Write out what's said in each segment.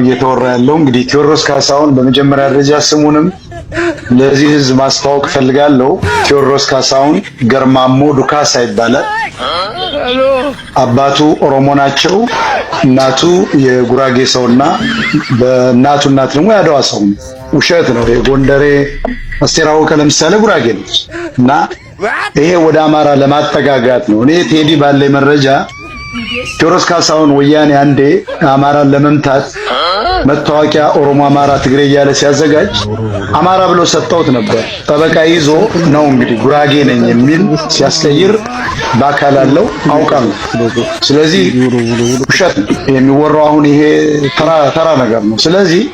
እየተወራ ያለው እንግዲህ ቴዎድሮስ ካሳሁን በመጀመሪያ ደረጃ ስሙንም ለዚህ ህዝብ ማስተዋወቅ ፈልጋለሁ። ቴዎድሮስ ካሳሁን ገርማሞ ዱካሳ ይባላል። አባቱ ኦሮሞ ናቸው። እናቱ የጉራጌ ሰውና በእናቱ እናት ደግሞ ያደዋ ሰው ነው። ውሸት ነው። የጎንደሬ አስቴር አወቀ ለምሳሌ ጉራጌ ነች እና ይሄ ወደ አማራ ለማጠጋጋት ነው። እኔ ቴዲ ባለኝ መረጃ ቴዎድሮስ ካሳሁን ወያኔ አንዴ አማራን ለመምታት መታወቂያ ኦሮሞ፣ አማራ፣ ትግሬ እያለ ሲያዘጋጅ አማራ ብሎ ሰጠውት ነበር። ጠበቃ ይዞ ነው እንግዲህ ጉራጌ ነኝ የሚል ሲያስቀይር በአካል አለው አውቃለሁ። ስለዚህ ውሸት ነው የሚወራው። አሁን ይሄ ተራ ነገር ነው። ስለዚህ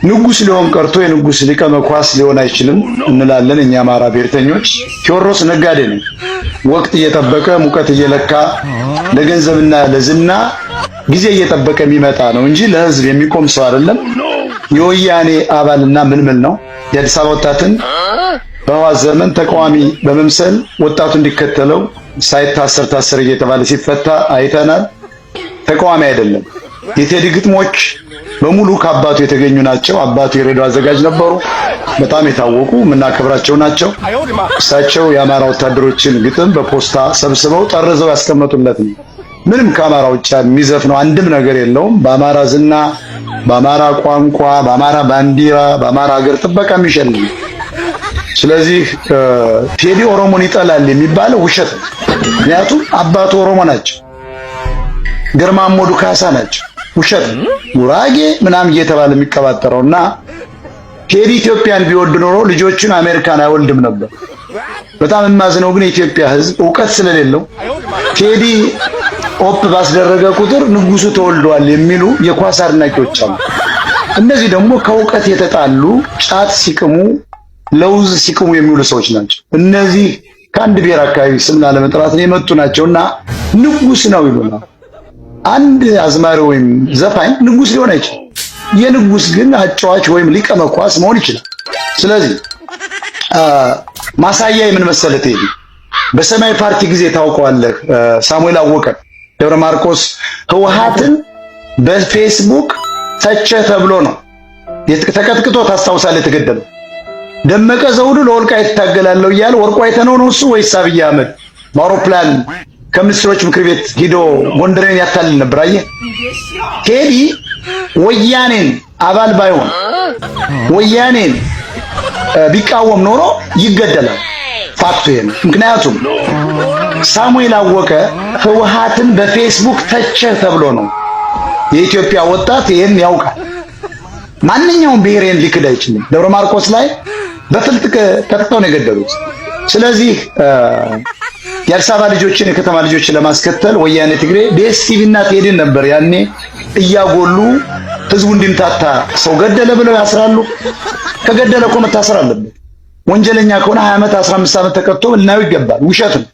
ንጉስ ሊሆን ቀርቶ የንጉስ ሊቀ መኳስ ሊሆን አይችልም እንላለን እኛ አማራ ብሔርተኞች። ቴዎድሮስ ነጋዴ ነው። ወቅት እየጠበቀ ሙቀት እየለካ ለገንዘብና ለዝና ጊዜ እየጠበቀ የሚመጣ ነው እንጂ ለህዝብ የሚቆም ሰው አይደለም። የወያኔ አባልና ምልምል ነው። የአዲስ አበባ ወጣትን በህወሓት ዘመን ተቃዋሚ በመምሰል ወጣቱ እንዲከተለው ሳይታሰር ታሰር እየተባለ ሲፈታ አይተናል። ተቃዋሚ አይደለም። የቴዲ ግጥሞች በሙሉ ከአባቱ የተገኙ ናቸው። አባቱ የሬዲዮ አዘጋጅ ነበሩ። በጣም የታወቁ የምናከብራቸው ናቸው። እሳቸው የአማራ ወታደሮችን ግጥም በፖስታ ሰብስበው ጠርዘው ያስቀመጡለት ነው። ምንም ከአማራ ውጭ የሚዘፍነው አንድም ነገር የለውም። በአማራ ዝና፣ በአማራ ቋንቋ፣ በአማራ ባንዲራ፣ በአማራ ሀገር ጥበቃ የሚሸልም። ስለዚህ ቴዲ ኦሮሞን ይጠላል የሚባለው ውሸት ነው። ምክንያቱም አባቱ ኦሮሞ ናቸው። ገርማሞ ዱካሳ ናቸው። ውሸት ጉራጌ ምናምን እየተባለ የሚቀባጠረውና ቴዲ ኢትዮጵያን ቢወድ ኖሮ ልጆቹን አሜሪካን አይወልድም ነበር። በጣም የማዝነው ግን የኢትዮጵያ ሕዝብ ዕውቀት ስለሌለው ቴዲ ኦፕ ባስደረገ ቁጥር ንጉሱ ተወልዷል የሚሉ የኳስ አድናቂዎች አሉ። እነዚህ ደግሞ ከዕውቀት የተጣሉ ጫት ሲቅሙ ለውዝ ሲቅሙ የሚውሉ ሰዎች ናቸው። እነዚህ ከአንድ ብሔር አካባቢ ስም ላለመጥራት ነው የመጡ ናቸውና ንጉስ ነው ይሉናል። አንድ አዝማሪ ወይም ዘፋኝ ንጉስ ሊሆን አይችልም። የንጉስ ግን አጫዋች ወይም ሊቀ መኳስ መሆን ይችላል። ስለዚህ ማሳያ የምን መሰለህ ቴዲ በሰማያዊ ፓርቲ ጊዜ ታውቀዋለህ። ሳሙኤል አወቀ ደብረ ማርቆስ ህወሓትን በፌስቡክ ተቸ ተብሎ ነው ተቀጥቅጦ ታስታውሳለህ የተገደለው። ደመቀ ዘውዱ ለወልቃይት ይታገላለሁ እያለ ወርቁ አይተነው ነው እሱ ወይስ አብይ አህመድ በአውሮፕላን ከሚኒስትሮች ምክር ቤት ሄዶ ጎንደሬን ያታልል ነበር? አየህ ቴዲ ወያኔን አባል ባይሆን ወያኔን ቢቃወም ኖሮ ይገደላል። ፋክቱ ይሄ ነው። ምክንያቱም ሳሙኤል አወቀ ህወሓትን በፌስቡክ ተቸ ተብሎ ነው። የኢትዮጵያ ወጣት ይሄን ያውቃል። ማንኛውም ብሔርን ሊክድ አይችልም። ደብረ ማርቆስ ላይ በፍልጥ ቀጥቅጠው ነው የገደሉት። ስለዚህ የአዲስ አበባ ልጆችን የከተማ ልጆችን ለማስከተል ወያኔ ትግሬ ዲኤስቲቪ እና ቴዲን ነበር ያኔ እያጎሉ ህዝቡ እንዲምታታ። ሰው ገደለ ብለው ያስራሉ። ከገደለ እኮ መታሰር አለበት። ወንጀለኛ ከሆነ 20 ዓመት 15 ዓመት ተቀጥቶ ልናየው ይገባል። ውሸት ነው።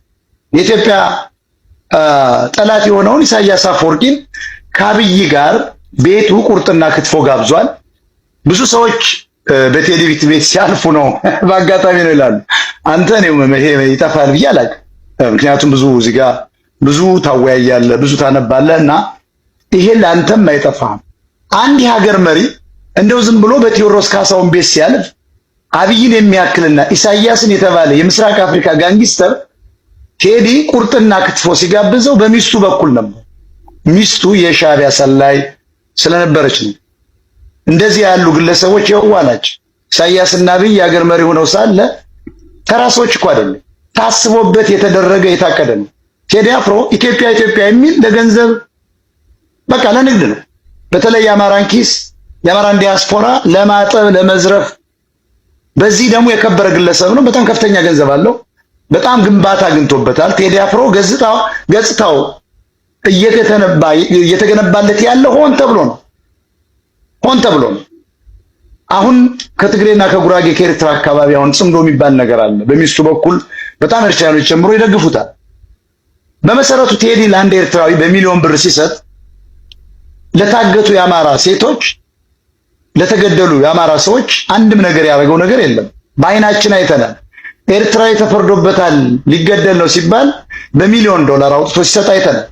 የኢትዮጵያ ጠላት የሆነውን ኢሳያስ አፈወርቂን ከአብይ ጋር ቤቱ ቁርጥና ክትፎ ጋብዟል። ብዙ ሰዎች በቴዲ ቤት ሲያልፉ ነው በአጋጣሚ ነው ይላሉ። አንተ ነው ይሄ ይጠፋል ብዬ አላውቅም። ምክንያቱም ብዙ እዚህ ጋር ብዙ ታወያያለህ፣ ብዙ ታነባለህ እና ይሄ ለአንተም አይጠፋም። አንድ የሀገር መሪ እንደው ዝም ብሎ በቴዎድሮስ ካሳሁን ቤት ሲያልፍ አብይን የሚያክልና ኢሳያስን የተባለ የምስራቅ አፍሪካ ጋንጊስተር ቴዲ ቁርጥና ክትፎ ሲጋብዘው በሚስቱ በኩል ነበር። ሚስቱ የሻዕቢያ ሰላይ ስለነበረች ነው። እንደዚህ ያሉ ግለሰቦች የዋላች ኢሳያስና አብይ የሀገር መሪ ሆነው ሳለ ተራ ሰዎች እኮ አይደለም። ታስቦበት የተደረገ የታቀደ ነው። ቴዲ አፍሮ ኢትዮጵያ ኢትዮጵያ የሚል ለገንዘብ በቃ ለንግድ ነው። በተለይ የአማራን ኪስ የአማራን ዲያስፖራ ለማጠብ ለመዝረፍ። በዚህ ደግሞ የከበረ ግለሰብ ነው። በጣም ከፍተኛ ገንዘብ አለው። በጣም ግንባታ አግኝቶበታል። ቴዲ አፍሮ ገጽታው እየተገነባለት ያለ ሆን ተብሎ ነው። አሁን ከትግሬና ከጉራጌ ከኤርትራ አካባቢ አሁን ጽምዶ የሚባል ነገር አለ። በሚስቱ በኩል በጣም ኤርትራኖች ጨምሮ ይደግፉታል። በመሰረቱ ቴዲ ለአንድ ኤርትራዊ በሚሊዮን ብር ሲሰጥ ለታገቱ የአማራ ሴቶች፣ ለተገደሉ የአማራ ሰዎች አንድም ነገር ያደረገው ነገር የለም። በአይናችን አይተናል። ኤርትራዊ ተፈርዶበታል ሊገደል ነው ሲባል በሚሊዮን ዶላር አውጥቶ ሲሰጥ አይተናል።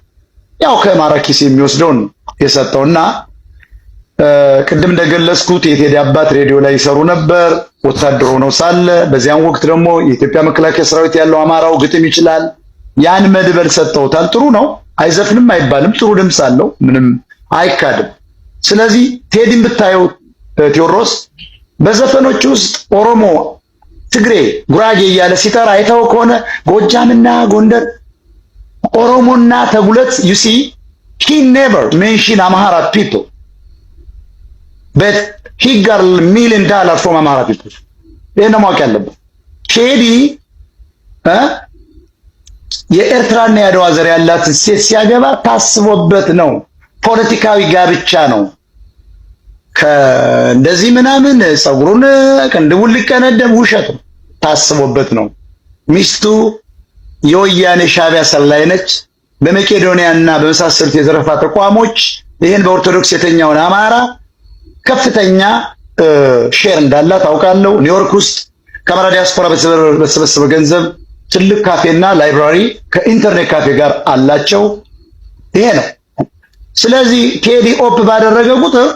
ያው ከአማራ ኪስ የሚወስደውን የሰጠውና ቅድም እንደገለጽኩት የቴዲ አባት ሬዲዮ ላይ ይሰሩ ነበር ወታደር ሆነው ሳለ። በዚያን ወቅት ደግሞ የኢትዮጵያ መከላከያ ሰራዊት ያለው አማራው ግጥም ይችላል። ያን መድበል ሰጠውታል። ጥሩ ነው፣ አይዘፍንም አይባልም። ጥሩ ድምፅ አለው፣ ምንም አይካድም። ስለዚህ ቴዲን ብታየው ቴዎድሮስ በዘፈኖች ውስጥ ኦሮሞ፣ ትግሬ፣ ጉራጌ እያለ ሲጠራ አይተው ከሆነ ጎጃምና ጎንደር፣ ኦሮሞና ተጉለት you see he never mention Amhara people but he got $1 million from Amhara people. ይሄን ማወቅ ያለበት ቴዲ የኤርትራና የአድዋ ዘር ያላት ሴት ሲያገባ ታስቦበት ነው። ፖለቲካዊ ጋብቻ ነው። እንደዚህ ምናምን ጸጉሩን ቅንድቡን ሊቀነደም ውሸት ነው። ታስቦበት ነው። ሚስቱ የወያኔ ሻዕቢያ ሰላይ ነች። በመቄዶንያና በመሳሰሉት የዘረፋ ተቋሞች ይሄን በኦርቶዶክስ የተኛውን አማራ ከፍተኛ ሼር እንዳላት አውቃለሁ። ኒውዮርክ ውስጥ ከአማራ ዲያስፖራ በተሰበሰበ ገንዘብ ትልቅ ካፌና ላይብራሪ ከኢንተርኔት ካፌ ጋር አላቸው። ይሄ ነው። ስለዚህ ቴዲ ኦፕ ባደረገ ቁጥር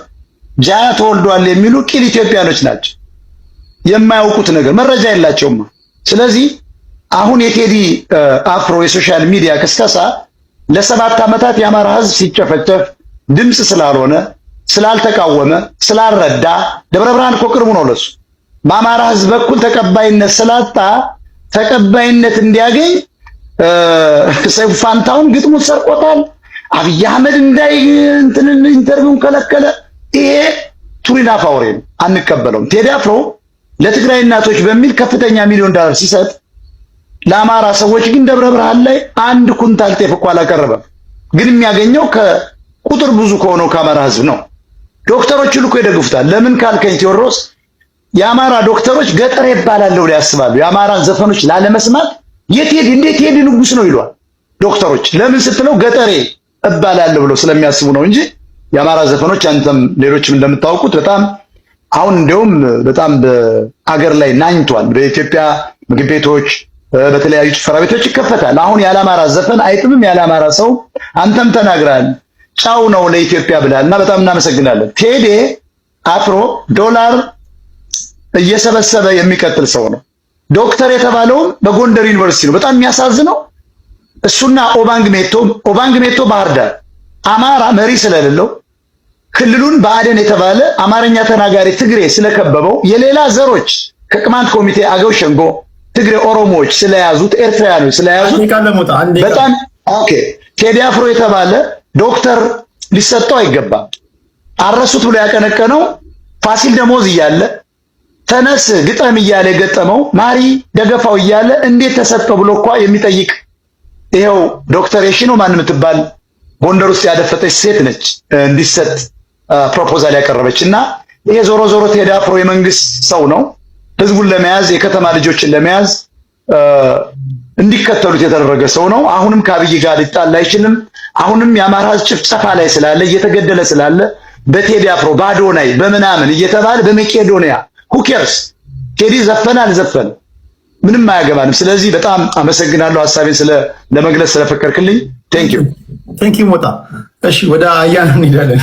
ጃያ ተወልዷል የሚሉ ቂል ኢትዮጵያኖች ናቸው። የማያውቁት ነገር መረጃ የላቸውም። ስለዚህ አሁን የቴዲ አፍሮ የሶሻል ሚዲያ ቅስቀሳ ለ7 ዓመታት የአማራ ሕዝብ ሲጨፈጨፍ ድምጽ ስላልሆነ፣ ስላልተቃወመ፣ ስላልረዳ ደብረ ብርሃን እኮ ቅርቡ ነው ለሱ በአማራ ሕዝብ በኩል ተቀባይነት ስላጣ ተቀባይነት እንዲያገኝ ሰይፉ ፋንታውን ግጥሙን ሰርቆታል። አብይ አህመድ እንዳይ ኢንተርቪውን ከለከለ። ይሄ ቱሪና ፋውሬ ነው፣ አንቀበለውም። ቴዲ አፍሮ ለትግራይ እናቶች በሚል ከፍተኛ $1 ሚሊዮን ሲሰጥ ለአማራ ሰዎች ግን ደብረ ብርሃን ላይ 1 ኩንታል ጤፍ እኮ አላቀረበም። ግን የሚያገኘው ከቁጥር ብዙ ከሆነው ከአማራ ህዝብ ነው። ዶክተሮች ልኮ ይደግፉታል። ለምን ካልከኝ ቴዎድሮስ የአማራ ዶክተሮች ገጠሬ ይባላል ብለው ያስባሉ። የአማራን ዘፈኖች ላለመስማት የቴዲ እንዴት ቴዲ ንጉስ ነው ይሏል ዶክተሮች። ለምን ስትለው ገጠሬ እባላለሁ ብለው ስለሚያስቡ ነው እንጂ የአማራ ዘፈኖች አንተም ሌሎችም እንደምታውቁት በጣም አሁን እንደውም በጣም በአገር ላይ ናኝቷል። በኢትዮጵያ ምግብ ቤቶች፣ በተለያዩ ጭፈራ ቤቶች ይከፈታል። አሁን ያለአማራ ዘፈን አይጥምም። ያለአማራ ሰው አንተም ተናግራል። ጫው ነው ለኢትዮጵያ ብላልና በጣም እናመሰግናለን። ቴዲ አፍሮ ዶላር እየሰበሰበ የሚቀጥል ሰው ነው። ዶክተር የተባለውም በጎንደር ዩኒቨርሲቲ ነው። በጣም የሚያሳዝነው እሱና ኦባንግ ሜቶ ባህር ዳር አማራ መሪ ስለሌለው ክልሉን በአደን የተባለ አማርኛ ተናጋሪ ትግሬ ስለከበበው የሌላ ዘሮች ከቅማንት ኮሚቴ አገው ሸንጎ ትግሬ ኦሮሞዎች ስለያዙት ኤርትራውያኖች ስለያዙት በጣም ኦኬ። ቴዲ አፍሮ የተባለ ዶክተር ሊሰጠው አይገባም። አረሱት ብሎ ያቀነቀነው ፋሲል ደሞዝ እያለ ተነስ ግጠም እያለ የገጠመው ማሪ ደገፋው እያለ እንዴት ተሰጠው ብሎ እንኳን የሚጠይቅ ይሄው ዶክተር የሺኖ ማን የምትባል ጎንደር ውስጥ ያደፈጠች ሴት ነች እንዲሰጥ ፕሮፖዛል ያቀረበች። እና ይሄ ዞሮ ዞሮ ቴዲ አፍሮ የመንግስት ሰው ነው። ህዝቡን ለመያዝ የከተማ ልጆችን ለመያዝ እንዲከተሉት የተደረገ ሰው ነው። አሁንም ከአብይ ጋር ሊጣላ አይችልም። አሁንም የአማራ ህዝብ ጭፍጨፋ ላይ ስላለ እየተገደለ ስላለ በቴዲ አፍሮ ባዶናይ በምናምን እየተባለ በመቄዶንያ who cares ቴዲ ዘፈነ አልዘፈነ ምንም አያገባንም። ስለዚህ በጣም አመሰግናለሁ ሐሳቤን ለመግለጽ ስለፈቀድክልኝ። ቴንክ ዩ ሞጣ። እሺ ወደ አያና እንሄዳለን።